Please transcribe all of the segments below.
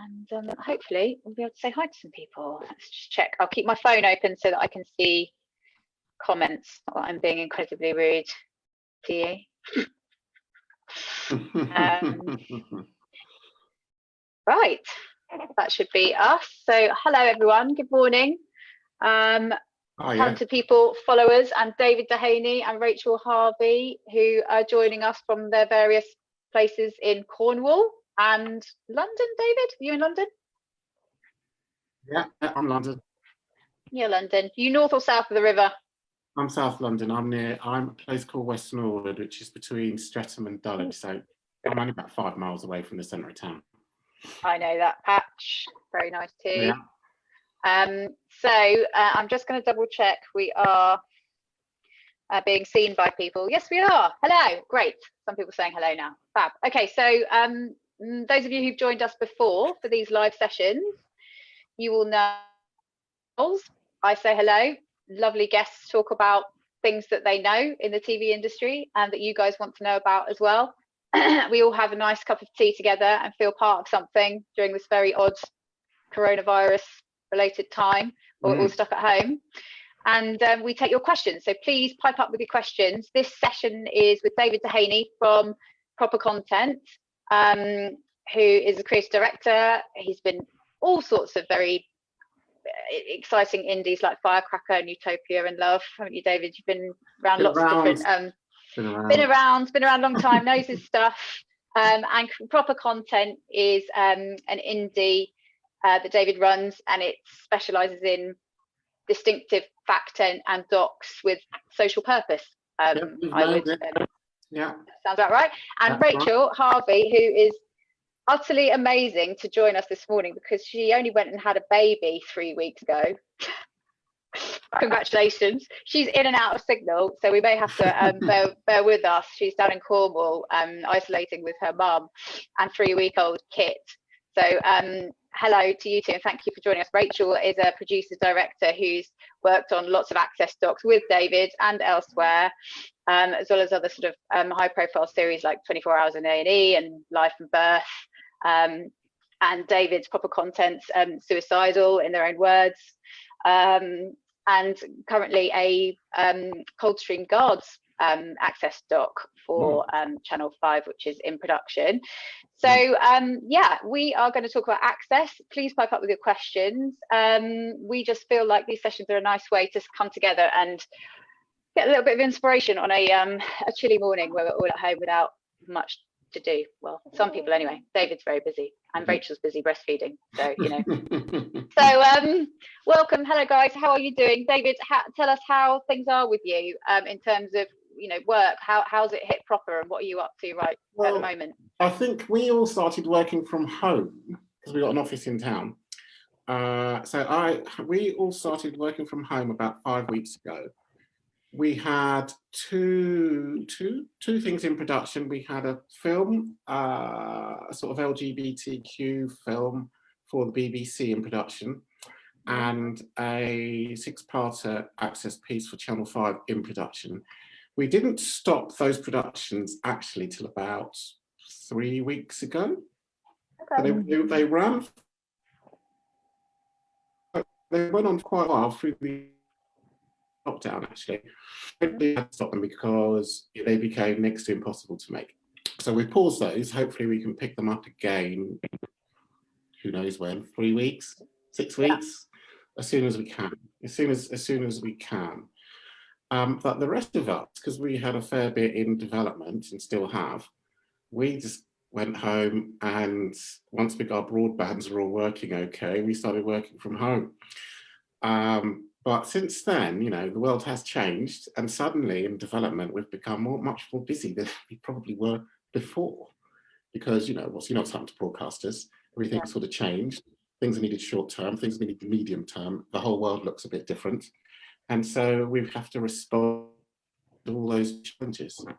And hopefully we'll be able to say hi to some people. Let's just check. I'll keep my phone open so that I can see comments. Not that I'm being incredibly rude to you. Right, that should be us. So hello everyone, good morning. Talented people, followers, and David Dehaney and Rachel Harvie, who are joining us from their various places in Cornwall and London. David, are you in London? Yeah, I'm London. You're London. You north or south of the river? I'm South London. I'm a place called West Norwood, which is between Streatham and Dulwich. So I'm only about 5 miles away from the centre of town. I know that patch. Very nice too. Yeah. So I'm just going to double check we are being seen by people. Yes, we are. Hello. Great. Some people saying hello now. Fab. Okay, so those of you who've joined us before for these live sessions, you will know I say hello. Lovely guests talk about things that they know in the TV industry and that you guys want to know about as well. We all have a nice cup of tea together and feel part of something during this very odd coronavirus related time where we're all stuck at home. And we take your questions. So please pipe up with your questions. This session is with David Dehaney from Proper Content, who is a creative director. He's been all sorts of very exciting indies like Firecracker and Utopia and Love, haven't you, David? You've been around lots of different been around a long time, knows his stuff. And Proper Content is an indie that David runs, and it specializes in distinctive fact and docs with social purpose. Yeah, sounds about right. And Rachel Harvie, who is utterly amazing to join us this morning because she only went and had a baby 3 weeks ago. Congratulations. She's in and out of signal, so we may have to bear with us. She's down in Cornwall, isolating with her mum and 3-week-old Kit. So hello to you two, and thank you for joining us. Rachel is a producer director who's worked on lots of Access docs with David and elsewhere, as well as other sort of high profile series like 24 Hours in A&E and Life and Birth, and David's Proper Content's Suicidal in their own words, and currently a Coldstream Guards Access doc for Channel 5, which is in production. So yeah, we are going to talk about Access. Please pipe up with your questions. We just feel like these sessions are a nice way to come together and get a little bit of inspiration on a chilly morning where we're all at home without much to do. Well, some people anyway. David's very busy and Rachel's busy breastfeeding, so you know. So welcome. Hello guys, how are you doing? David, tell us how things are with you in terms of, you know, work. How's it hit proper and what are you up to at the moment? I think we all started working from home because we got an office in town. We all started working from home about 5 weeks ago. We had two things in production. We had a film, a sort of LGBTQ film for the BBC in production, and a 6-parter Access piece for Channel 5 in production. We didn't stop those productions actually till about 3 weeks ago. Okay. They went on quite a while through the lockdown, actually. We had to stop them because they became next to impossible to make. So we paused those. Hopefully we can pick them up again, who knows when, 3 weeks, 6 weeks, as soon as we can, as soon as we can. But the rest of us, because we had a fair bit in development and still have, we just went home, and once our broadbands were all working okay, we started working from home. But since then, you know, the world has changed, and suddenly in development, we've become much more busy than we probably were before, because, you know, what's happened to broadcasters? Everything sort of changed. Things are needed short term, things are needed medium term. The whole world looks a bit different. And so we have to respond to all those challenges. And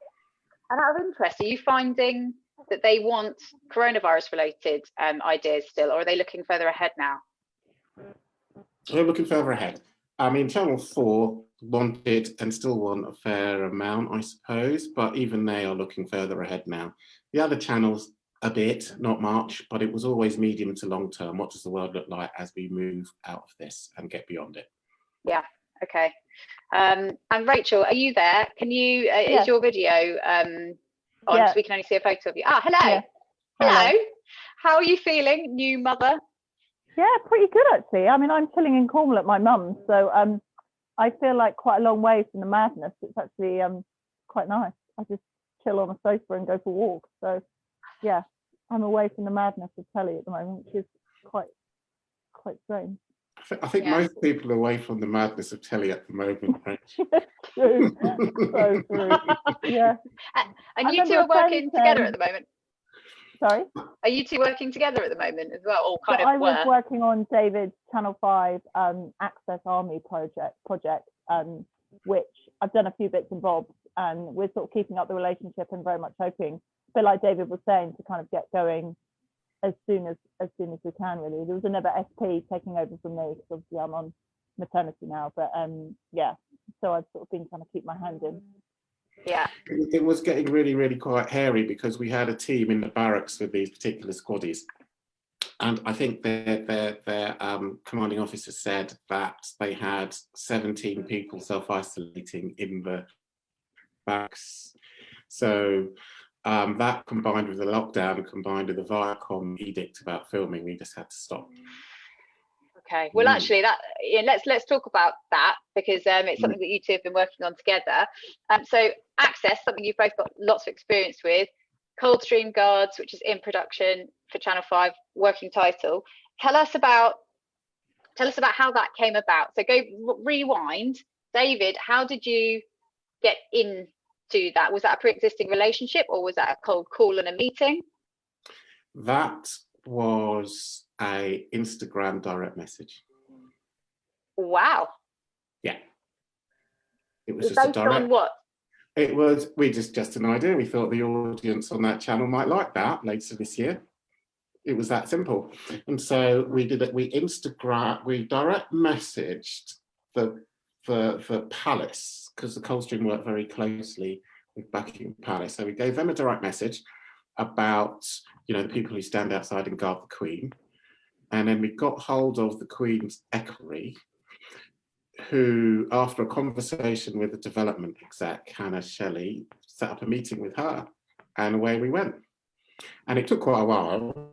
out of interest, are you finding that they want coronavirus related ideas still, or are they looking further ahead now? They're looking further ahead. I mean, Channel 4 wanted and still want a fair amount, I suppose, but even they are looking further ahead now. The other channels a bit, not much, but it was always medium to long term. What does the world look like as we move out of this and get beyond it? Yeah. Okay. And Rachel, are you there? Can you? Yes. Is your video on? Yeah. So we can only see a photo of you. Ah, hello. Yeah. Hello. How are you feeling, new mother? Yeah, pretty good actually. I mean, I'm chilling in Cornwall at my mum's, so I feel like quite a long way from the madness. It's actually quite nice. I just chill on a sofa and go for walks. So yeah, I'm away from the madness of telly at the moment, which is quite strange. I think most people are away from the madness of telly at the moment. True. So true. Yeah. And you two are working together at the moment. Sorry? Are you two working together at the moment as well, or kind so of I was working on David's Channel 5 Access Army project, which I've done a few bits and bobs, and we're sort of keeping up the relationship and very much hoping, a bit like David was saying, to kind of get going as soon as we can, really. There was another SP taking over from me, because obviously I'm on maternity now, but yeah, so I've sort of been trying to keep my hand in. Yeah, it was getting really quite hairy, because we had a team in the barracks with these particular squaddies, and I think their commanding officer said that they had 17 people self-isolating in the barracks. So that, combined with the lockdown, combined with the Viacom edict about filming, we just had to stop. Okay, well, actually, let's talk about that, because it's something that you two have been working on together. So Access, something you've both got lots of experience with. Coldstream Guards, which is in production for Channel 5, working title. Tell us about how that came about. So go rewind, David. How did you get into that? Was that a pre-existing relationship, or was that a cold call and a meeting? That was a Instagram direct message. Wow. Yeah. It was just a direct. On what? It was, just an idea. We thought the audience on that channel might like that later this year. It was that simple. And so we did it. We direct messaged the Palace, because the Coldstream worked very closely with Buckingham Palace. So we gave them a direct message about, the people who stand outside and guard the Queen. And then we got hold of the Queen's equerry, who, after a conversation with the development exec, Hannah Shelley, set up a meeting with her, and away we went. And it took quite a while.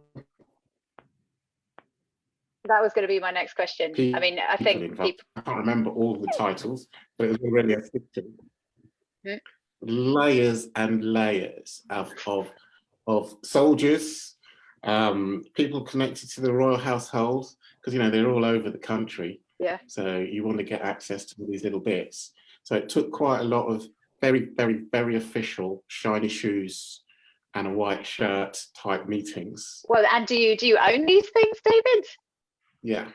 That was going to be my next question. I mean, I think I can't remember all the titles, but it was already a fiction. Layers and layers of soldiers, people connected to the royal household, because they're all over the country. Yeah. So you want to get access to all these little bits. So it took quite a lot of very official shiny shoes and a white shirt type meetings. Well, and do you own these things, David? Yeah.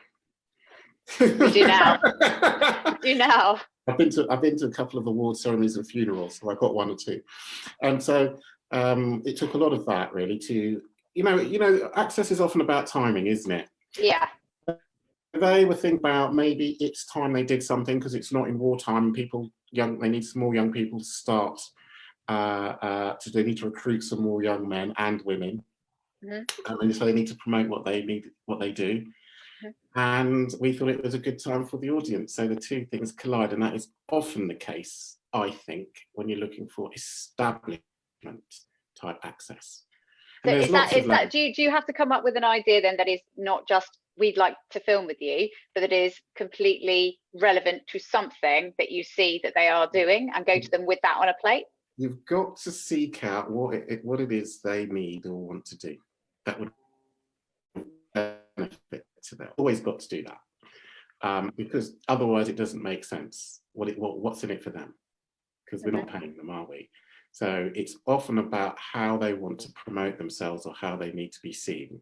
You do now. You do now. I've been to a couple of award ceremonies and funerals, so I got one or two, and so it took a lot of that really to Access is often about timing, isn't it? Yeah. They were thinking about maybe it's time they did something, because it's not in wartime. They need some more young people to start. They need to recruit some more young men and women, and so they need to promote what they do. And we thought it was a good time for the audience. So the two things collide, and that is often the case, I think, when you're looking for establishment type access. So do you have to come up with an idea then that is not just we'd like to film with you, but that is completely relevant to something that you see that they are doing, and go to them with that on a plate? You've got to seek out what it is they need or want to do. That would benefit to them. Always got to do that, because otherwise it doesn't make sense. What's in it for them? Because we're not paying them, are we? So it's often about how they want to promote themselves or how they need to be seen.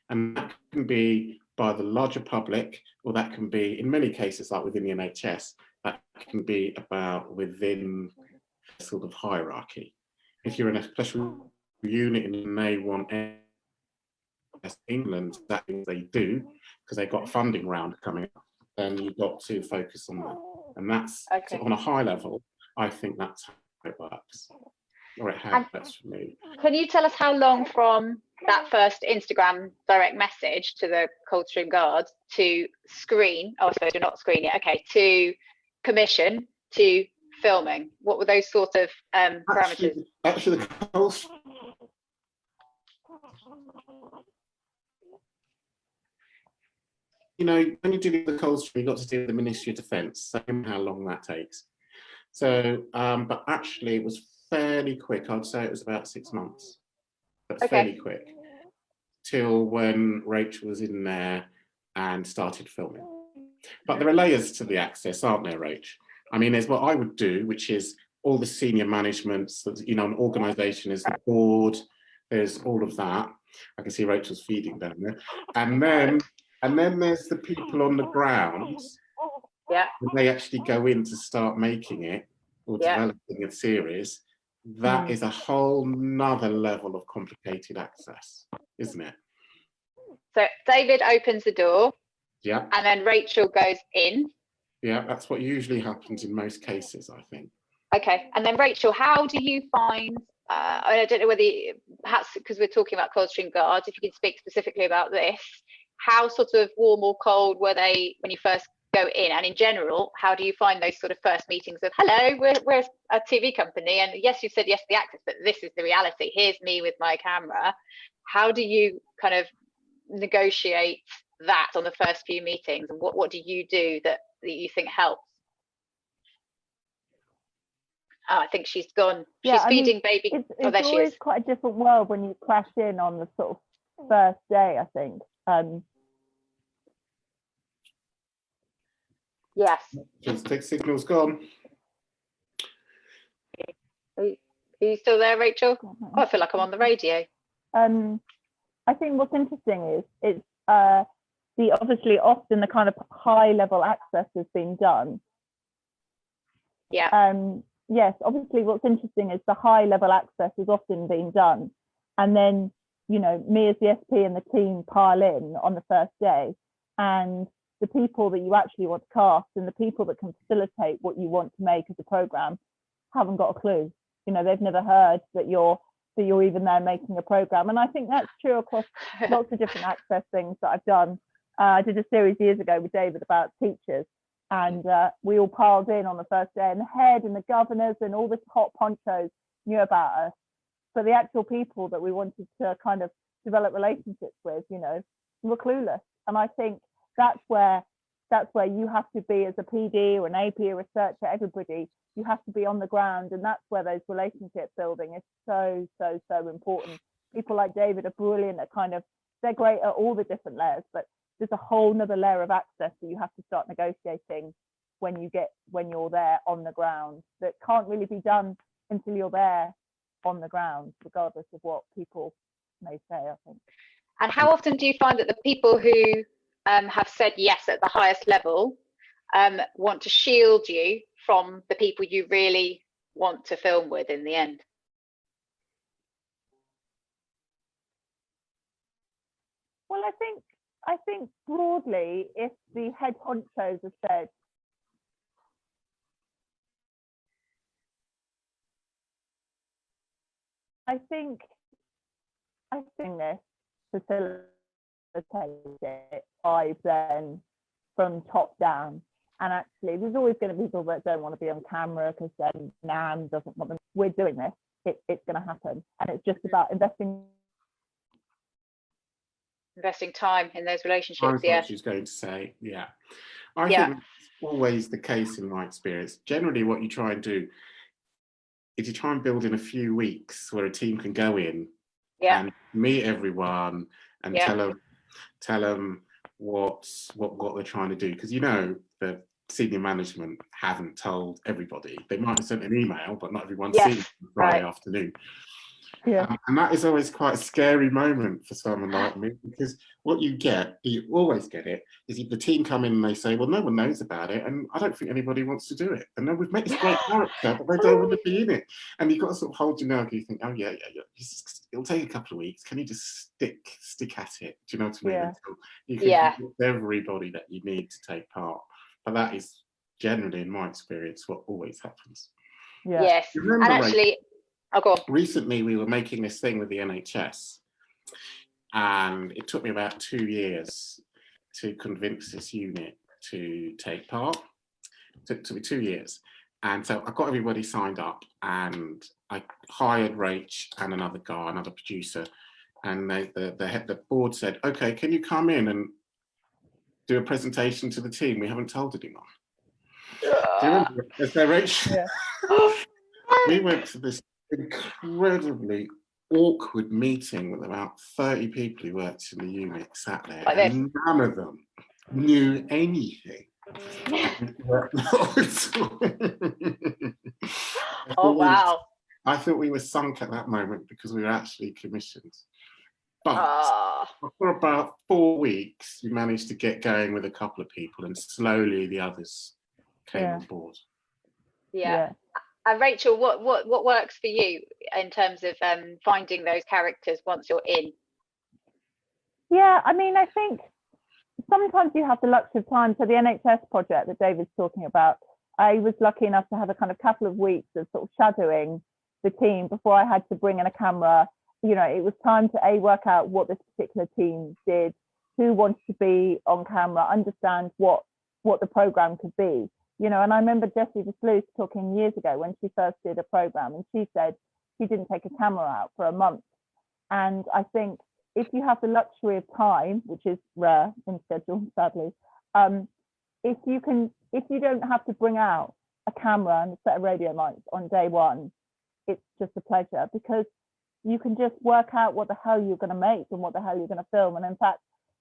And that can be by the larger public, or that can be, in many cases, like within the NHS, that can be about within a sort of hierarchy. If you're in a special unit and they want England, that means they do, because they've got a funding round coming up, then you've got to focus on that. And that's on a high level, I think that's how it works. Or it has for me. Can you tell us how long from that first Instagram direct message to the Coldstream Guards to screen, oh, I suppose you're not screening it, okay, to commission, to filming? What were those sort of parameters? Actually, the Coldstream, you know, when you do the Coldstream, you've got to do the Ministry of Defence, so how long that takes. So, but actually it was fairly quick. I'd say it was about 6 months. That's fairly quick. Till when Rachel was in there and started filming. But there are layers to the access, aren't there, Rach? I mean, there's what I would do, which is all the senior management, so, you know, an organisation is the board, there's all of that. I can see Rachel's feeding down there. And then there's the people on the ground. Yeah. When they actually go in to start making it or developing a series, that is a whole nother level of complicated access, isn't it? So David opens the door. Yeah. And then Rachel goes in. Yeah, that's what usually happens in most cases, I think. Okay. And then Rachel, how do you find, I don't know whether, perhaps because we're talking about Coldstream Guards, if you can speak specifically about this, how sort of warm or cold were they when you first go in? And in general, how do you find those sort of first meetings of, hello, we're a TV company, and yes, you said yes to the access, but this is the reality. Here's me with my camera. How do you kind of negotiate that on the first few meetings, and what do you do that you think helps? Oh, I think she's gone. She's feeding baby. It's always quite a different world when you crash in on the sort of first day, I think. Yes. Just signal's gone. Are you still there, Rachel? Oh, I feel like I'm on the radio. I think what's interesting is it's obviously often the kind of high level access has been done. Yeah. Yes, obviously what's interesting is the high level access is often being done, and then, you know, me as the SP and the team pile in on the first day, and the people that you actually want to cast and the people that can facilitate what you want to make as a program haven't got a clue. You know, they've never heard that you're even there making a program. And I think that's true across lots of different access things that I've done. I did a series years ago with David about teachers, and we all piled in on the first day, and the head and the governors and all the top honchos knew about us, but the actual people that we wanted to kind of develop relationships with, you know, were clueless. And I think that's where you have to be as a PD or an AP, a researcher, everybody, you have to be on the ground, and that's where those relationship building is so important. People like David are brilliant at they're great at all the different layers, but there's a whole nother layer of access that you have to start negotiating when you're there on the ground, that can't really be done until you're there on the ground, regardless of what people may say, I think. And how often do you find that the people who have said yes at the highest level want to shield you from the people you really want to film with in the end? Well, I think broadly, if the head honchos have said, I think this facilitates it vibe then from top down. And actually, there's always going to be people that don't want to be on camera because then Nan doesn't want them. We're doing this. It's going to happen, and it's just about investing time in those relationships. I thought she's going to say, I think that's always the case in my experience. Generally, what you try and do is you try and build in a few weeks where a team can go in and meet everyone and tell them what they're trying to do, because you know the senior management haven't told everybody. They might have sent an email, but not everyone's seen it on Friday afternoon. And that is always quite a scary moment for someone like me, because what you always get it, is the team come in and they say, well, no one knows about it, and I don't think anybody wants to do it. And then we've made this great character, but they don't want to be in it. And you've got to sort of hold your nerve, you think, oh yeah. It'll take a couple of weeks. Can you just stick at it? Do you know what I mean? Until you can convince everybody that you need to take part. But that is generally, in my experience, what always happens. Yes. And actually, recently we were making this thing with the NHS, And it took me about 2 years to convince this unit to take part. It took me 2 years. And so I got everybody signed up, and I hired Rach and another guy, another producer. And the board said, okay, can you come in and do a presentation to the team? We haven't told anyone. Do you remember? So Rach, Yeah. we went to this incredibly awkward meeting with about 30 people who worked in the unit sat there, Like and none of them knew anything. Oh, wow. I thought we were sunk at that moment because we were actually commissioned. But for about 4 weeks, we managed to get going with a couple of people, and slowly the others came on board. Yeah. And Rachel, what works for you in terms of finding those characters once you're in? Yeah, I mean, I think sometimes you have the luxury of time. So the NHS project that David's talking about, I was lucky enough to have a kind of couple of weeks of sort of shadowing the team before I had to bring in a camera. You know, it was time to work out what this particular team did, who wanted to be on camera, understand what the program could be. You know, and I remember Jessie DeSluis talking years ago when she first did a program, and she said she didn't take a camera out for a month. And I think if you have the luxury of time, which is rare in schedule, sadly, if you don't have to bring out a camera and a set of radio mics on day one, it's just a pleasure, because you can just work out what the hell you're going to make and what the hell you're going to film. And in fact,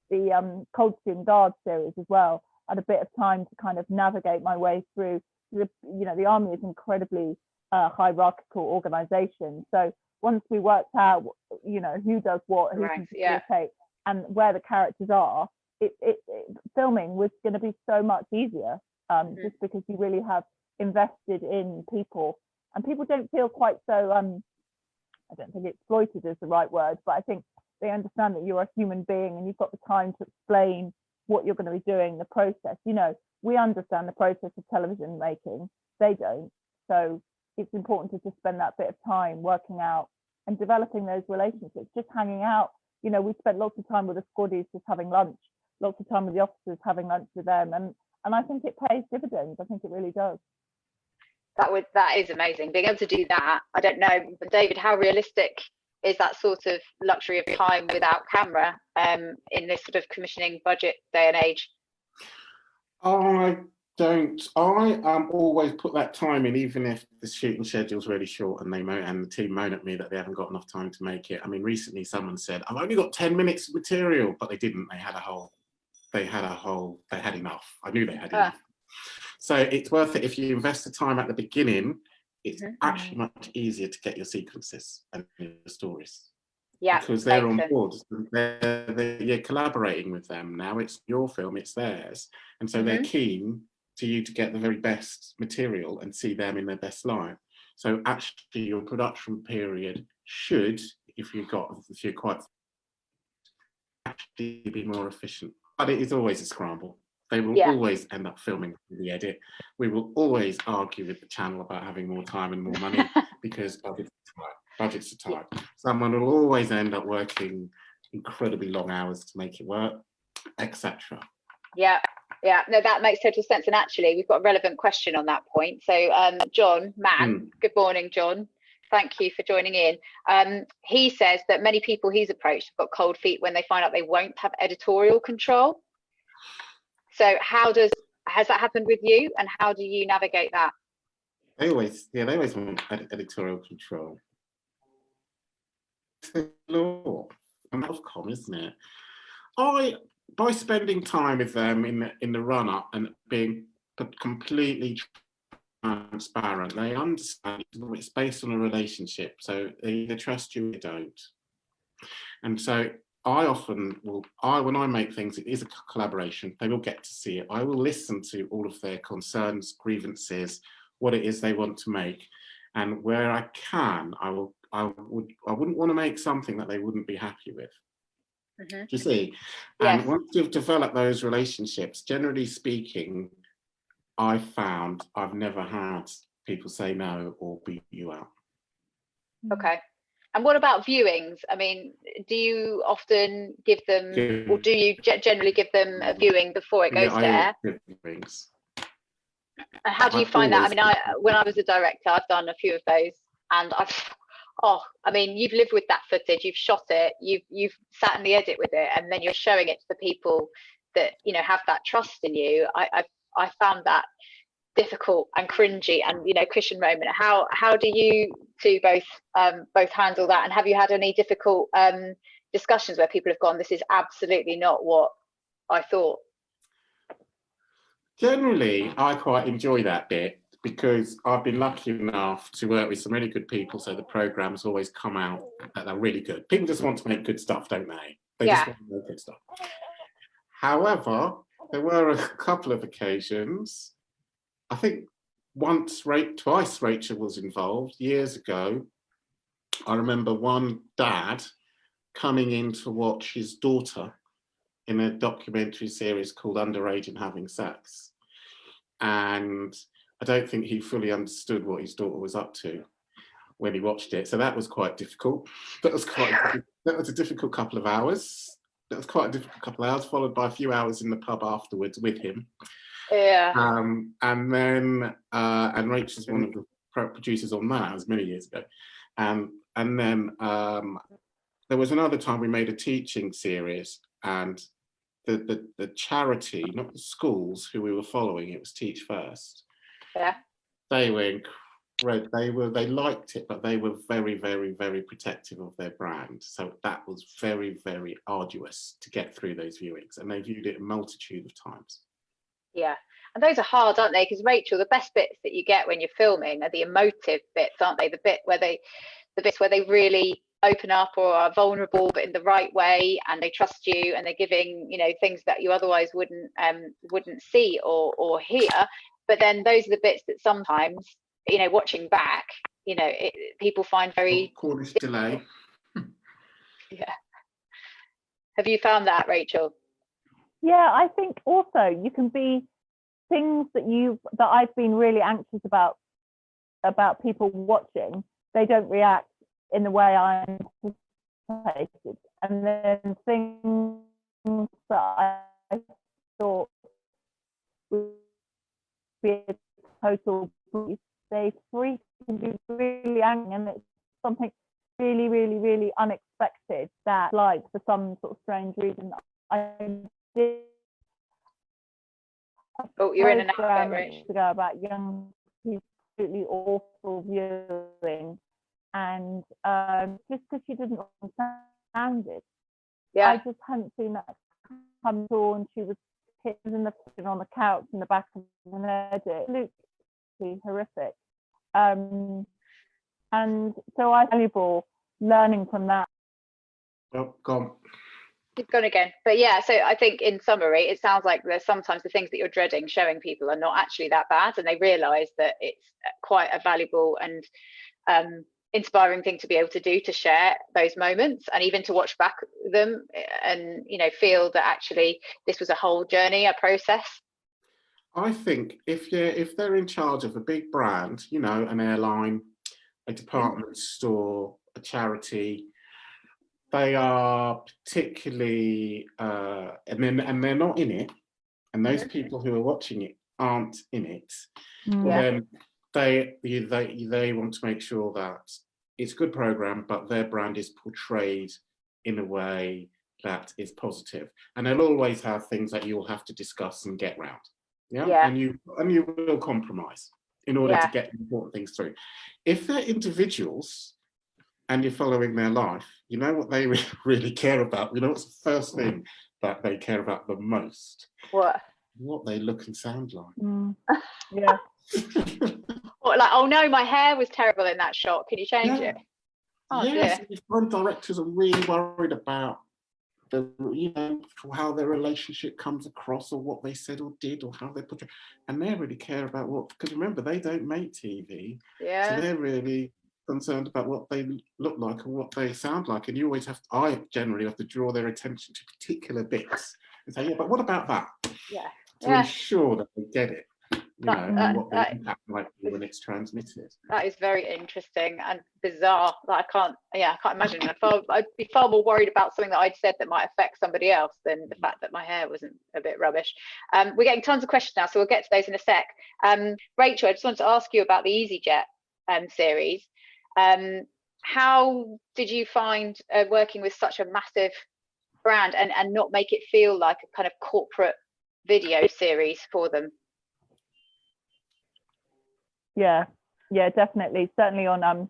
the Coldstream Guard series as well, I had a bit of time to kind of navigate my way through. The Army is incredibly hierarchical organization. So once we worked out, who does what, who can facilitate, and where the characters are, filming was going to be so much easier, just because you really have invested in people, and people don't feel quite so, I don't think exploited is the right word, but I think they understand that you're a human being and you've got the time to explain what you're going to be doing, the process. We understand the process of television making, they don't. So it's important to just spend that bit of time working out and developing those relationships, just hanging out. We spent lots of time with the squaddies just having lunch, lots of time with the officers having lunch with them, and I think it pays dividends. I think it really does. That is amazing, being able to do that. I don't know, but David, how realistic is that sort of luxury of time without camera in this sort of commissioning budget day and age? I always put that time in, even if the shooting schedule's really short and the team moan at me that they haven't got enough time to make it. I mean, recently someone said, I've only got 10 minutes of material, but they didn't. They had enough. I knew they had enough. So it's worth it if you invest the time at the beginning. It's actually much easier to get your sequences and your stories. Yeah, because they're on board. You're collaborating with them now. It's your film, it's theirs, and so they're keen to you to get the very best material and see them in their best light. So actually, your production period should, if you're quite, actually be more efficient. But it is always a scramble. They will always end up filming the edit. We will always argue with the channel about having more time and more money because budgets are tight. Someone will always end up working incredibly long hours to make it work, etc. Yeah, no, that makes total sense. And actually, we've got a relevant question on that point. So, John Mann, good morning, John. Thank you for joining in. He says that many people he's approached have got cold feet when they find out they won't have editorial control. So has that happened with you, and how do you navigate that? They always want editorial control. It's the law, and Ofcom, isn't it? By spending time with them in the run up and being completely transparent, they understand it's based on a relationship, so they either trust you or they don't. And so when I make things, it is a collaboration. They will get to see it. I will listen to all of their concerns, grievances, what it is they want to make, and where I can, I wouldn't want to make something that they wouldn't be happy with. Do you see? Yes. And once you've developed those relationships, generally speaking, I've found I've never had people say no or beat you out. Okay. And what about viewings? I mean, do you often give them, or do you generally give them a viewing before it goes to air? And how do you find that? I mean, when I was a director, I've done a few of those, and I mean, you've lived with that footage, you've shot it, you've sat in the edit with it, and then you're showing it to the people that, you know, have that trust in you. I found that difficult and cringy and, you know, cushion moment. How do you two both handle that? And have you had any difficult discussions where people have gone, this is absolutely not what I thought? Generally, I quite enjoy that bit because I've been lucky enough to work with some really good people, so the programs always come out that they're really good. People just want to make good stuff, don't they? They just want to make good stuff. However, there were a couple of occasions, I think twice Rachel was involved years ago. I remember one dad coming in to watch his daughter in a documentary series called Underage and Having Sex. And I don't think he fully understood what his daughter was up to when he watched it. So that was quite difficult. That was a difficult couple of hours. That was quite a difficult couple of hours, followed by a few hours in the pub afterwards with him. Yeah. And then, and Rachel's one of the producers on that, it was many years ago. And then there was another time we made a teaching series, and the charity, not the schools who we were following, it was Teach First. Yeah. They were they liked it, but they were very, very, very protective of their brand. So that was very, very arduous to get through those viewings, and they viewed it a multitude of times. Yeah, and those are hard, aren't they? Because Rachel, the best bits that you get when you're filming are the emotive bits, aren't they? The bits where they really open up or are vulnerable, but in the right way, and they trust you, and they're giving, you know, things that you otherwise wouldn't see or hear. But then those are the bits that sometimes, you know, watching back, you know, people find very Cornish delay. Yeah. Have you found that, Rachel? Yeah, I think also you can be things that I've been really anxious about people watching. They don't react in the way I anticipated, and then things that I thought would be a total breeze, they freak and be really angry, and it's something really, really, really unexpected that, like, for some sort of strange reason, I did. Oh, you're in and out, right? To go about young people, absolutely awful viewing, and just because she didn't understand it. Yeah. I just hadn't seen that come through, and she was in the on the couch in the back of an edit, absolutely horrific. And so I valuable learning from that. Oh, gone. You've gone again. But yeah, so I think in summary, it sounds like there's sometimes the things that you're dreading showing people are not actually that bad, and they realise that it's quite a valuable and inspiring thing to be able to do, to share those moments, and even to watch back them and, you know, feel that actually this was a whole journey, a process. I think if they're in charge of a big brand, you know, an airline, a department store, a charity, they are particularly, and they're not in it, and those people who are watching it aren't in it, then they want to make sure that it's a good program, but their brand is portrayed in a way that is positive. And they'll always have things that you'll have to discuss and get round. Yeah. And you will compromise in order to get important things through. If they're individuals and you're following their life, you know what they really care about? You know what's the first thing that they care about the most? What they look and sound like. Yeah. Or like, oh no, my hair was terrible in that shot. Can you change it? Oh, yes, dear. some directors are really worried about how their relationship comes across, or what they said or did, or how they put it, and they really care about what, because remember, they don't make TV, so they're really concerned about what they look like and what they sound like, and you always have to, I generally have to draw their attention to particular bits and say, yeah, but what about that? Yeah. To ensure that they get it. and what the impact might be when it's transmitted. That is very interesting and bizarre. Like, I can't imagine. I'd be far more worried about something that I'd said that might affect somebody else than the fact that my hair wasn't a bit rubbish. We're getting tons of questions now, so we'll get to those in a sec. Rachel, I just wanted to ask you about the EasyJet series. How did you find working with such a massive brand and not make it feel like a kind of corporate video series for them? Yeah, definitely. Certainly on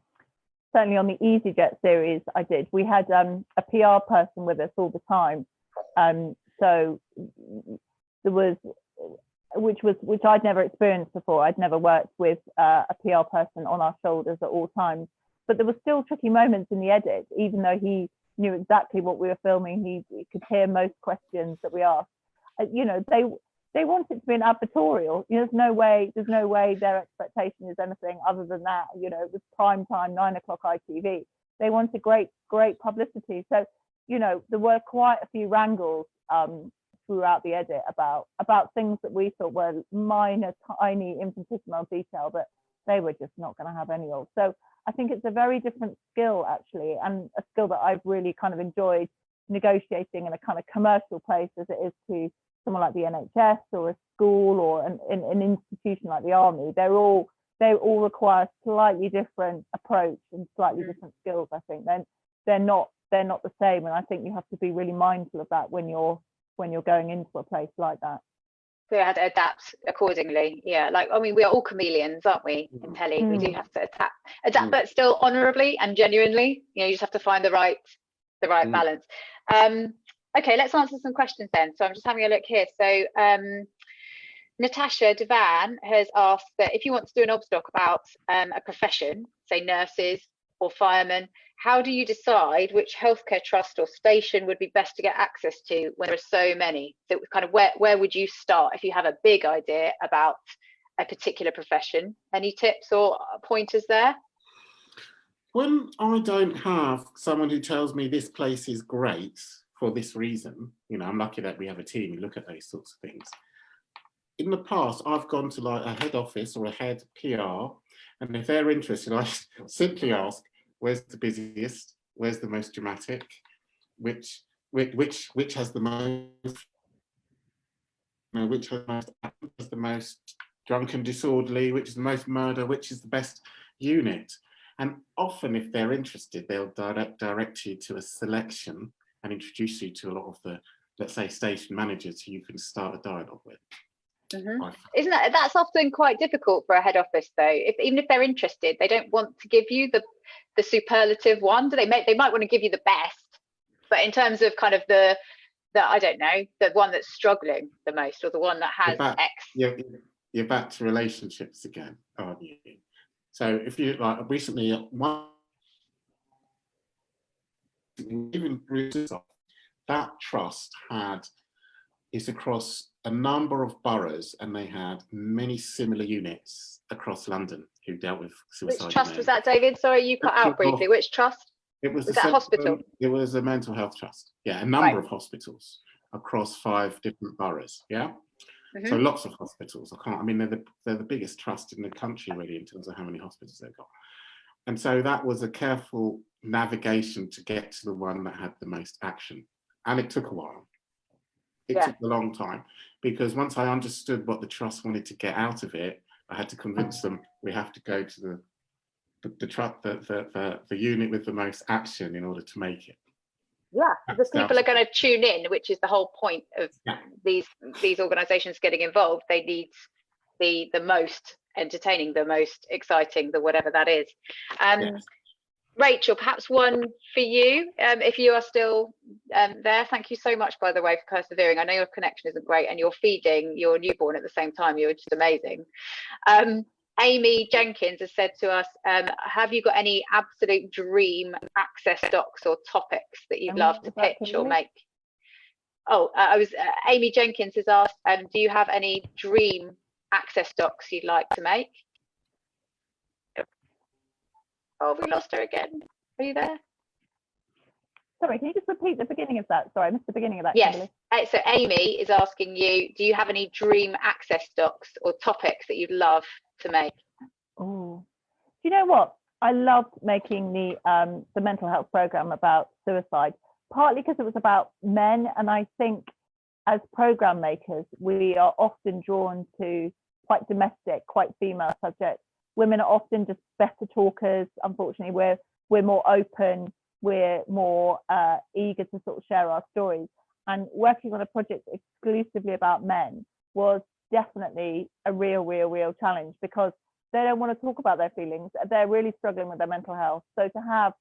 the EasyJet series, I did. We had a PR person with us all the time, so there was, which I'd never experienced before. I'd never worked with a PR person on our shoulders at all times. But there were still tricky moments in the edit, even though he knew exactly what we were filming. He could hear most questions that we asked. They want it to be an advertorial. There's no way their expectation is anything other than that. It was prime time, 9 o'clock ITV. They wanted great publicity. So, there were quite a few wrangles throughout the edit about things that we thought were minor, tiny, infinitesimal detail, but they were just not going to have any of. So I think it's a very different skill, actually, and a skill that I've really kind of enjoyed negotiating in a kind of commercial place as it is to someone like the NHS or a school or an institution like the army. They all require slightly different approach and slightly different skills. I think they're not the same, and I think you have to be really mindful of that when you're going into a place like that. So you had to adapt accordingly. Yeah, we are all chameleons, aren't we, in telly? We do have to adapt, but still honourably and genuinely. You just have to find the right balance. Okay, let's answer some questions then. So I'm just having a look here. So Natasha Devan has asked that if you want to do an obstock about a profession, say nurses or firemen, how do you decide which healthcare trust or station would be best to get access to when there are so many? So kind of where would you start if you have a big idea about a particular profession? Any tips or pointers there? When I don't have someone who tells me this place is great for this reason, I'm lucky that we have a team who look at those sorts of things. In the past, I've gone to like a head office or a head PR, and if they're interested, I simply ask, where's the busiest? Where's the most dramatic? Which has the most, which has the most drunken disorderly? Which is the most murder? Which is the best unit? And often, if they're interested, they'll direct you to a selection and introduce you to a lot of the, let's say, station managers who you can start a dialogue with. Isn't that's often quite difficult for a head office though? Even if they're interested, they don't want to give you the superlative one. They might want to give you the best, but in terms of kind of the I don't know, the one that's struggling the most or the one that has X. You're back to relationships again, aren't you? So if you like recently, even that trust is across a number of boroughs, and they had many similar units across London who dealt with suicide. Which trust was that, David? Sorry, you cut out briefly. Which trust? It was that a hospital? It was a mental health trust. Yeah, a number of hospitals across 5 different boroughs. Yeah. So lots of hospitals. They're the biggest trust in the country, really, in terms of how many hospitals they've got. And so that was a careful navigation to get to the one that had the most action. And it took a while. It took a long time, because once I understood what the trust wanted to get out of it, I had to convince them we have to go to the unit with the most action in order to make it. Yeah, because people are going to tune in, which is the whole point of these organisations getting involved. They need the most entertaining, the most exciting, the whatever that is. Rachel, perhaps one for you, if you are still there. Thank you so much, by the way, for persevering. I know your connection isn't great and you're feeding your newborn at the same time. You're just amazing. Amy Jenkins has said to us, have you got any absolute dream access docs or topics that you'd love to pitch or make? Amy Jenkins has asked, do you have any dream access docs you'd like to make? Oh, we lost her again. Are you there? Sorry, can you just repeat the beginning of that? Sorry, I missed the beginning of that. Yes. Kimberly. So Amy is asking you, do you have any dream access docs or topics that you'd love to make? Oh, do you know what? I loved making the mental health program about suicide, partly because it was about men, and I think as program makers, we are often drawn to quite domestic, quite female subjects. Women are often just better talkers. Unfortunately, we're more open, we're more eager to sort of share our stories. And working on a project exclusively about men was definitely a real challenge, because they don't want to talk about their feelings. They're really struggling with their mental health. So to have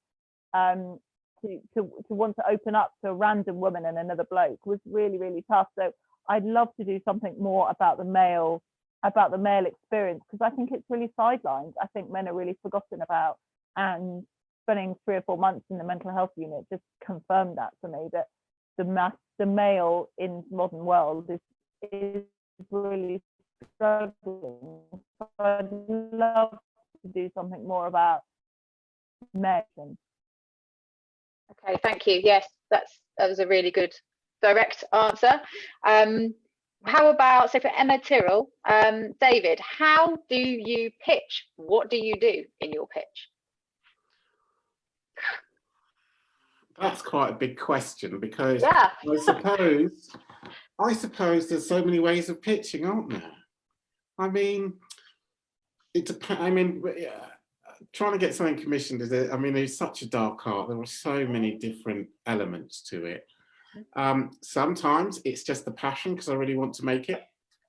to want to open up to a random woman and another bloke was really tough. So I'd love to do something more about the male experience, because I think it's really sidelined. I think men are really forgotten about, and spending 3 or 4 months in the mental health unit just confirmed that for me, that the male in modern world is really struggling. So I'd love to do something more about men. Okay, thank you. Yes, that was a really good direct answer. How about, so for Emma Tyrrell, David, how do you pitch? What do you do in your pitch? That's quite a big question, because Yeah. I suppose there's so many ways of pitching, aren't there? I mean, trying to get something commissioned it's such a dark art. There are so many different elements to it. Sometimes it's just the passion, because I really want to make it,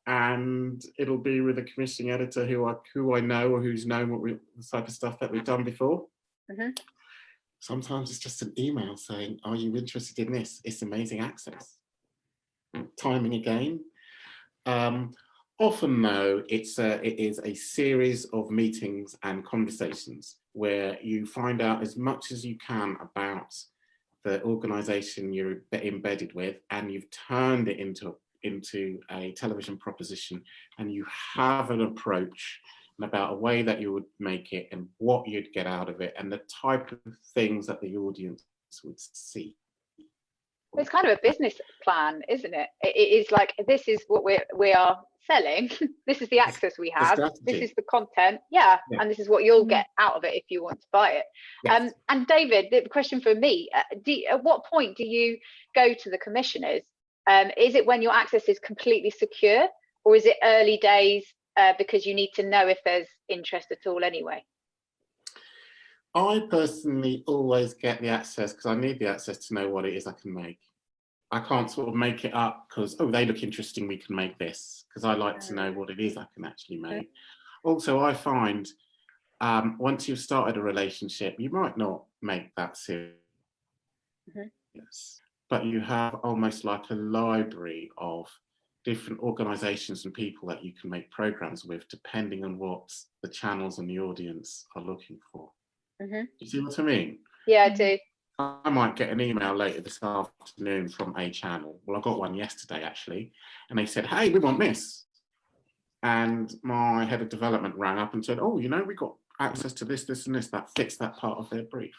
and it'll be with a commissioning editor who I know, or who's known the type of stuff that we've done before. Mm-hmm. Sometimes it's just an email saying, "Are you interested in this? It's amazing access." Timing again. Often though, it is a series of meetings and conversations where you find out as much as you can about the organisation you're embedded with, and you've turned it into a television proposition, and you have an approach about a way that you would make it, and what you'd get out of it, and the type of things that the audience would see. It's kind of a business plan, isn't it? It is like, this is what we are selling. This is the access we have. This is the content. Yeah. And this is what you'll get out of it if you want to buy it. Yes. And David, the question for me, at what point do you go to the commissioners? Is it when your access is completely secure, or is it early days because you need to know if there's interest at all anyway? I personally always get the access because I need the access to know what it is I can make. I can't sort of make it up because, oh, they look interesting, we can make this, because I like to know what it is I can actually make. Also, I find once you've started a relationship, you might not make that serious, but you have almost like a library of different organisations and people that you can make programmes with, depending on what the channels and the audience are looking for. You see what I mean? Yeah, I do. I might get an email later this afternoon from a channel. Well, I got one yesterday actually, and they said, "Hey, we want this." And my head of development rang up and said, "Oh, you know, we got access to this, this, and this that fits that part of their brief."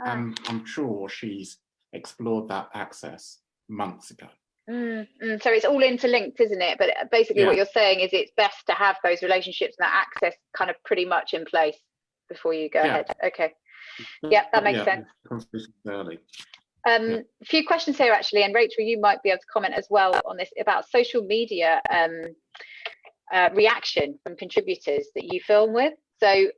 And I'm sure she's explored that access months ago. So it's all interlinked, isn't it? But basically what you're saying is it's best to have those relationships and that access kind of pretty much in place before you go ahead. Okay. Yeah, that makes sense. A few questions here actually, and Rachel, you might be able to comment as well on this about social media reaction from contributors that you film with. So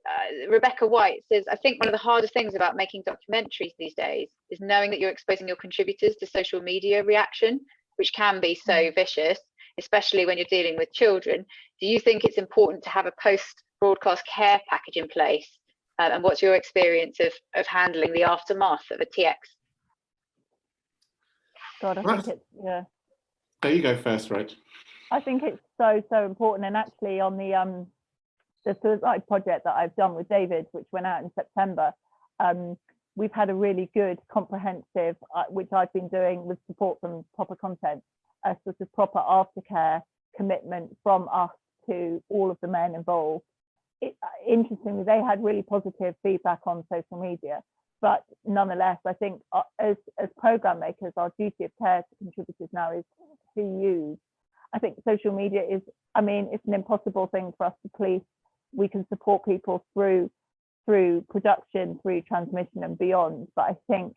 Rebecca White says, "I think one of the hardest things about making documentaries these days is knowing that you're exposing your contributors to social media reaction, which can be so vicious, especially when you're dealing with children. Do you think it's important to have a post-broadcast care package in place? And what's your experience of handling the aftermath of a TX?" God, I think it's, There you go first, Rach. I think it's so important. And actually on the suicide project that I've done with David, which went out in September, we've had a really good comprehensive, which I've been doing with support from Proper Content, a sort of proper aftercare commitment from us to all of the men involved. Interestingly, they had really positive feedback on social media. But nonetheless, I think as program makers, our duty of care to contributors now is to use. I think social media is, I mean, it's an impossible thing for us to police. We can support people through production, through transmission and beyond. But I think,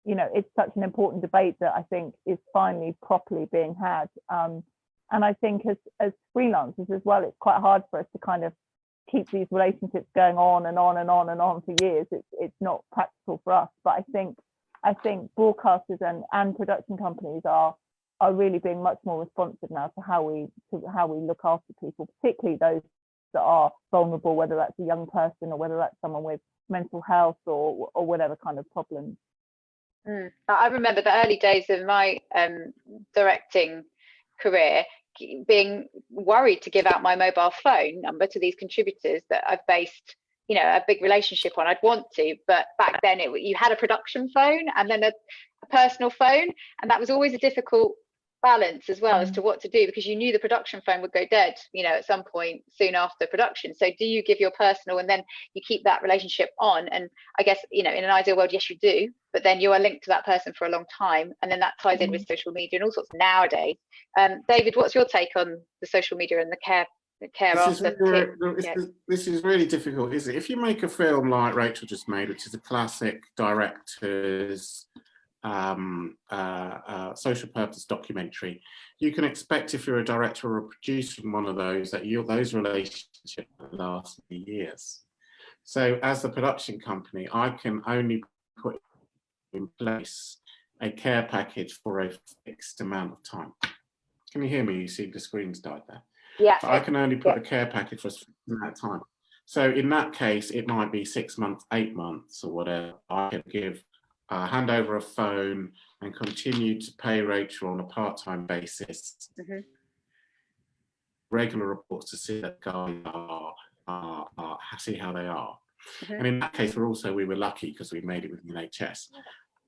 you know, it's such an important debate that I think is finally properly being had. And I think as freelancers as well, it's quite hard for us to kind of keep these relationships going on and on and on and on for years. It's not practical for us. But I think broadcasters and production companies are really being much more responsive now to how we look after people, particularly those that are vulnerable, whether that's a young person or whether that's someone with mental health or whatever kind of problems. I remember the early days of my directing career, being worried to give out my mobile phone number to these contributors that I've based, you know, a big relationship on. I'd want to, but back then you had a production phone and then a personal phone, and that was always a difficult balance as well as to what to do, because you knew the production phone would go dead, you know, at some point soon after production. So do you give your personal and then you keep that relationship on? And I guess, you know, in an ideal world, yes, you do, but then you are linked to that person for a long time, and then that ties in with social media and all sorts nowadays. David, what's your take on the social media and the care this is really difficult, isn't it? If you make a film like Rachel just made, which is a classic director's social purpose documentary, you can expect, if you're a director or a producer in one of those, that those relationships last for years. So as the production company, I can only put in place a care package for a fixed amount of time. Can you hear me? You see the screen's died there. Yeah. So I can only put a care package for a fixed amount of time. So in that case, it might be 6 months, 8 months or whatever. I can give hand over a phone and continue to pay Rachel on a part-time basis. Regular reports to see that guys see how they are. And in that case, we were lucky because we made it with the NHS.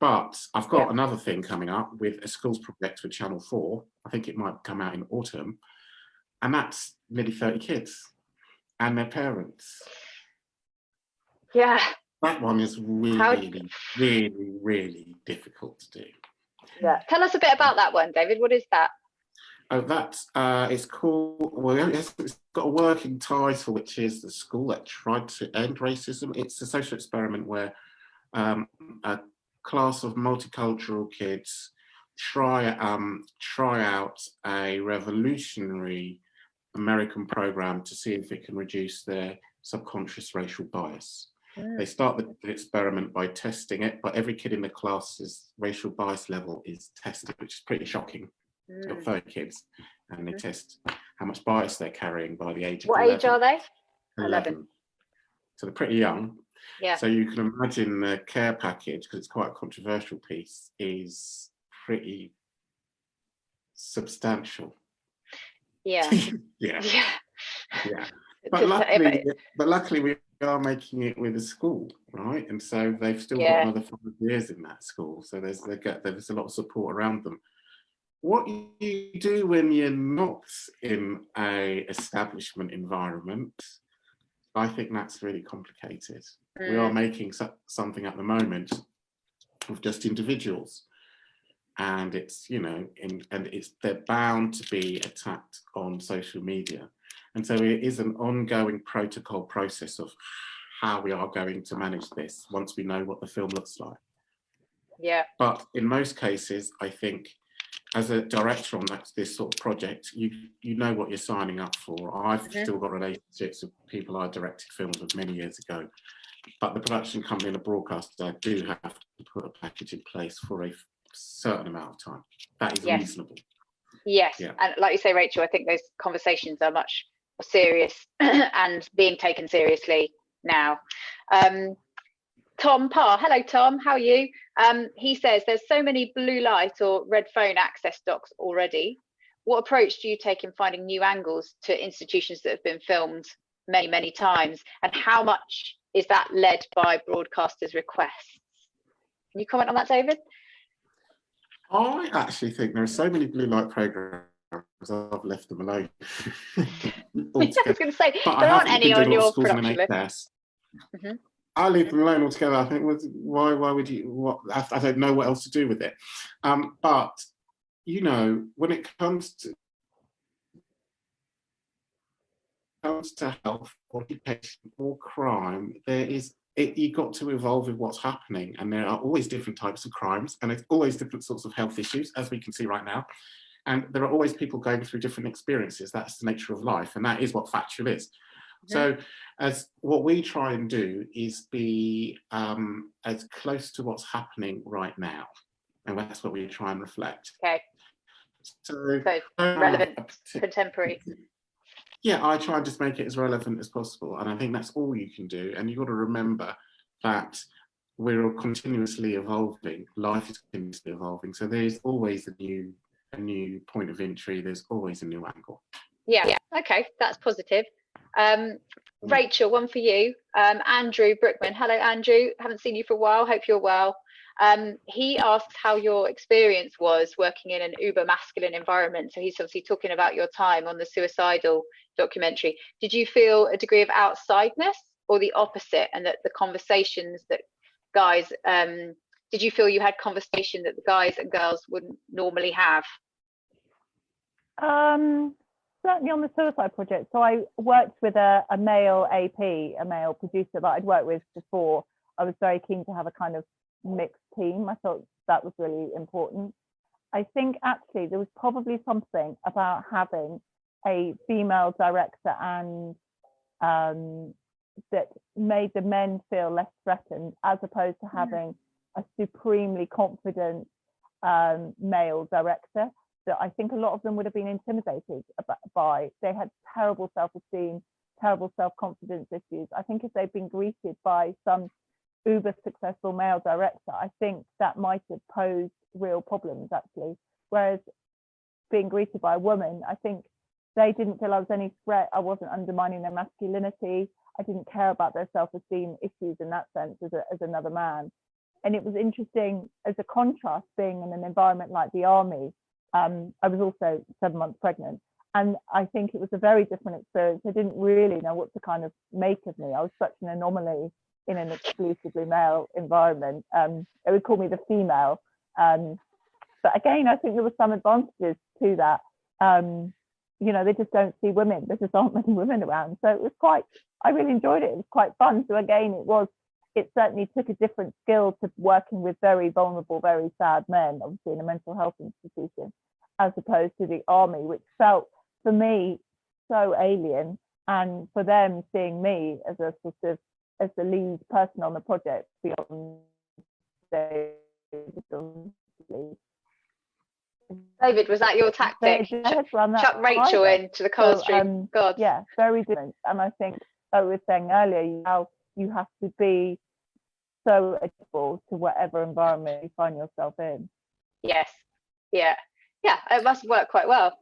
But I've got another thing coming up with a schools project with Channel 4. I think it might come out in autumn. And that's nearly 30 kids and their parents. Yeah. That one is really, really, really difficult to do. Yeah. Tell us a bit about that one, David. What is that? Oh, that's it's called, well, it's got a working title, which is The School That Tried to End Racism. It's a social experiment where a class of multicultural kids try out a revolutionary American program to see if it can reduce their subconscious racial bias. They start the experiment by testing it, but every kid in the class's racial bias level is tested, which is pretty shocking. Got 30 kids, and they test how much bias they're carrying by the age of 11. What age are they? 11. So they're pretty young. Yeah. So you can imagine the care package, because it's quite a controversial piece, is pretty substantial. Yeah. Yeah. But luckily we are making it with a school, right? And so they've still got another 5 years in that school. So there's a lot of support around them. What you do when you're not in a establishment environment, I think that's really complicated. We are making something at the moment of just individuals, and it's, you know, they're bound to be attacked on social media. And so it is an ongoing protocol process of how we are going to manage this once we know what the film looks like. Yeah. But in most cases, I think, as a director on this sort of project, you know what you're signing up for. I've still got relationships with people I directed films with many years ago, but the production company and the broadcaster do have to put a package in place for a certain amount of time. That is reasonable. Yes, and like you say, Rachel, I think those conversations are much more serious and being taken seriously now. Tom Parr, hello Tom, how are you? He says there's so many blue light or red phone access docs already. What approach do you take in finding new angles to institutions that have been filmed many, many times? And how much is that led by broadcasters' requests? Can you comment on that, David? I actually think there are so many blue light programs, I've left them alone. I was going to say, there aren't any on your production list. I leave them alone altogether. I think, why would you? What? I don't know what else to do with it. But you know, when it comes to health, or education, or crime, you've got to evolve with what's happening, and there are always different types of crimes, and there's always different sorts of health issues, as we can see right now. And there are always people going through different experiences. That's the nature of life, and that is what factual is. Mm-hmm. So, as what we try and do is be as close to what's happening right now, and that's what we try and reflect. Okay. So relevant, contemporary. Yeah, I try and just make it as relevant as possible, and I think that's all you can do. And you've got to remember that we're continuously evolving. Life is continuously evolving, so there's always a new point of entry. There's always a new angle. Yeah. Okay, that's positive. Rachel, one for you. Andrew Brookman. Hello, Andrew. Haven't seen you for a while. Hope you're well. He asks how your experience was working in an uber masculine environment. So he's obviously talking about your time on the suicidal documentary. Did you feel a degree of outsideness or the opposite, and that the conversations that guys, did you feel you had conversation that the guys and girls wouldn't normally have? Certainly on the suicide project. So I worked with a male AP, a male producer that I'd worked with before. I was very keen to have a kind of mixed team. I thought that was really important. I think actually there was probably something about having a female director and that made the men feel less threatened, as opposed to having a supremely confident male director that I think a lot of them would have been intimidated by. They had terrible self-esteem, terrible self-confidence issues. I think if they'd been greeted by some uber successful male director, I think that might have posed real problems actually. Whereas being greeted by a woman, I think they didn't feel I was any threat. I wasn't undermining their masculinity. I didn't care about their self-esteem issues in that sense as another man. And it was interesting as a contrast being in an environment like the army. I was also 7 months pregnant, and I think it was a very different experience. I didn't really know what to kind of make of me. I was such an anomaly in an exclusively male environment. They would call me the female. But again, I think there were some advantages to that. You know, they just don't see women. There just aren't many women around. So it was I really enjoyed it. It was quite fun. So again, it certainly took a different skill to working with very vulnerable, very sad men, obviously in a mental health institution, as opposed to the army, which felt for me so alien. And for them seeing me as a sort of, as the lead person on the project beyond David, was that your tactic? Chuck Rachel into the cold stream. God. Yeah, very different. And I think, like we were saying earlier, how you have to be so adaptable to whatever environment you find yourself in. Yes. Yeah. It must work quite well.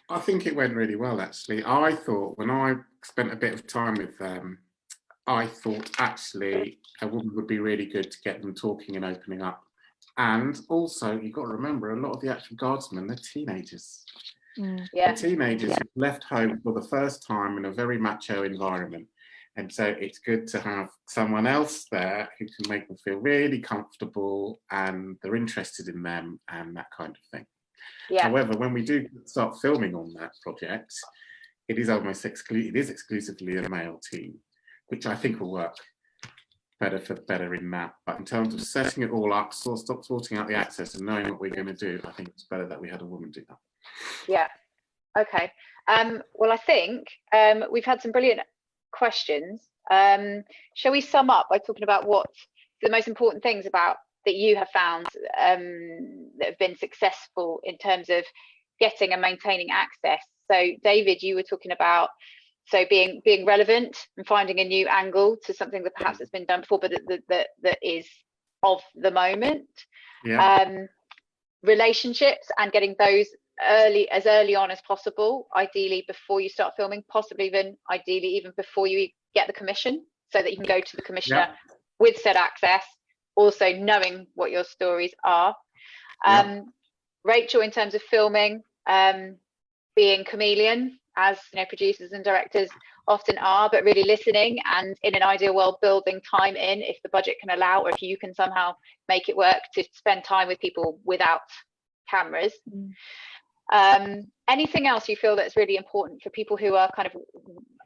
I think it went really well, actually. I thought when I spent a bit of time with them, I thought actually a woman would be really good to get them talking and opening up. And also, you've got to remember, a lot of the actual guardsmen, they're teenagers. Yeah. They're teenagers who left home for the first time in a very macho environment. And so it's good to have someone else there who can make them feel really comfortable and they're interested in them and that kind of thing. Yeah. However, when we do start filming on that project, it is almost exclusively a male team, which I think will work better in that. But in terms of setting it all up, stop sorting out the access and knowing what we're going to do, I think it's better that we had a woman do that. Yeah. Okay. Well, I think we've had some brilliant questions. Shall we sum up by talking about what the most important things about that you have found that have been successful in terms of getting and maintaining access? So David, you were talking about being relevant and finding a new angle to something that perhaps has been done before, but that is of the moment. Yeah. Relationships and getting those as early on as possible, ideally before you start filming, possibly ideally even before you get the commission, so that you can go to the commissioner with said access, also knowing what your stories are. Rachel, in terms of filming, being chameleon, as producers and directors often are, but really listening, and in an ideal world building time in, if the budget can allow, or if you can somehow make it work, to spend time with people without cameras. Anything else you feel that's really important for people who are kind of,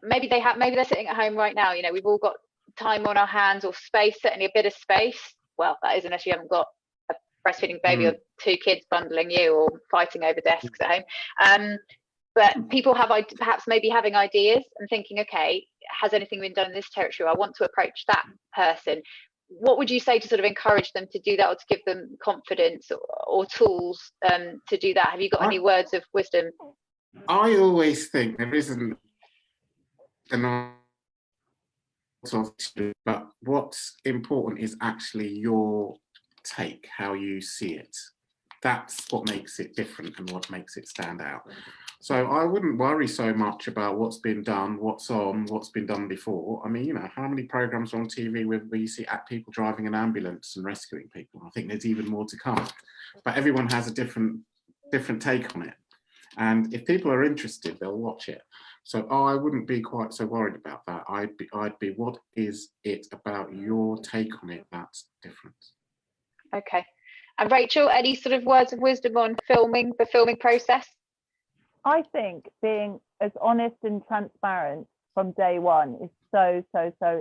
maybe they're sitting at home right now, we've all got time on our hands, or space, certainly a bit of space. Well, that is unless you haven't got a breastfeeding baby or 2 kids bundling you or fighting over desks at home. But people have perhaps maybe having ideas and thinking, okay, has anything been done in this territory? I want to approach that person. What would you say to sort of encourage them to do that, or to give them confidence or tools to do that? Have you got any words of wisdom? I always think there isn't an answer, but what's important is actually your take, how you see it. That's what makes it different and what makes it stand out. So I wouldn't worry so much about what's been done, what's on, what's been done before. I mean, how many programs on TV where you see people driving an ambulance and rescuing people? I think there's even more to come. But everyone has a different take on it. And if people are interested, they'll watch it. So I wouldn't be quite so worried about that. I'd be, what is it about your take on it that's different? Okay. And Rachel, any sort of words of wisdom on the filming process? I think being as honest and transparent from day one is so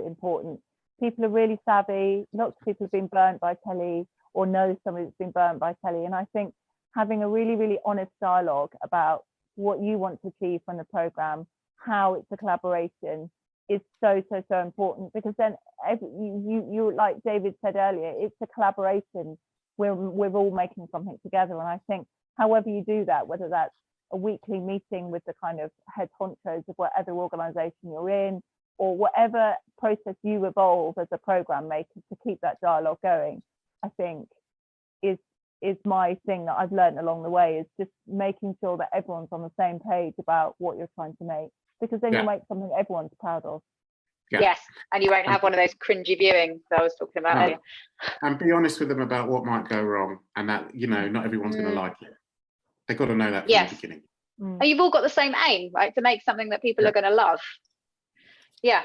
important. People are really savvy. Lots of people have been burnt by telly, or know somebody that's been burnt by telly. And I think having a really honest dialogue about what you want to achieve from the programme, how it's a collaboration, is so important, because then you like David said earlier, it's a collaboration. We're all making something together. And I think however you do that, whether that's a weekly meeting with the kind of head honchos of whatever organisation you're in, or whatever process you evolve as a programme maker to keep that dialogue going, I think is my thing that I've learned along the way, is just making sure that everyone's on the same page about what you're trying to make, because then you'll make something everyone's proud of. Yeah. Yes, and you won't have one of those cringy viewings that I was talking about earlier. And be honest with them about what might go wrong, and that not everyone's going to like it. They've got to know that from the beginning. And you've all got the same aim, right? To make something that people are going to love. Yeah.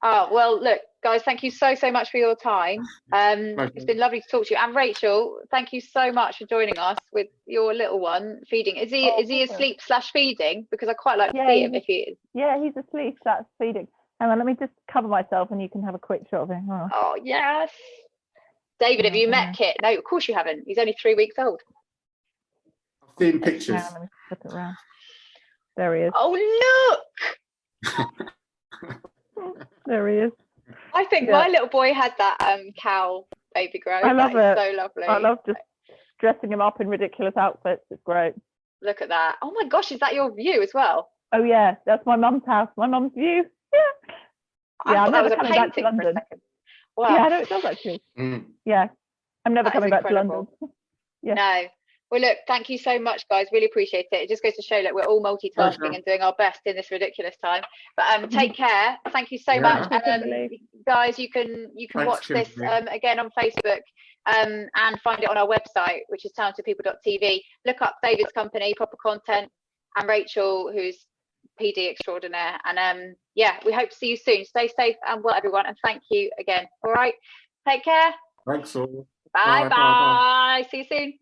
Oh, well, look, guys, thank you so much for your time. It's been lovely to talk to you. And Rachel, thank you so much for joining us with your little one feeding. Is he asleep / feeding? Because I quite like to see him if he is. Yeah, he's asleep / feeding. Hang on, let me just cover myself and you can have a quick shot of him. Oh, yes. David, have you met Kit? No, of course you haven't. He's only 3 weeks old. I've seen pictures. Let me flip it around. There he is. Oh, look! There he is. I think my little boy had that cow baby grow. I love it. So lovely. I love just dressing him up in ridiculous outfits. It's great. Look at that. Oh my gosh, is that your view as well? Oh yeah, that's my mum's house. My mum's view. Yeah, I'm never coming back to London. Wow. Yeah, I know it does actually. Yeah, I'm never coming back to London. Yeah. No. Well, look, thank you so much, guys. Really appreciate it. It just goes to show that we're all multitasking and doing our best in this ridiculous time. But take care. Thank you so much. And guys, you can watch this again on Facebook and find it on our website, which is talentedpeople.tv. Look up David's company, Proper Content, and Rachel, who's PD extraordinaire. And yeah, we hope to see you soon. Stay safe and well, everyone. And thank you again. All right. Take care. Thanks all. Bye. See you soon.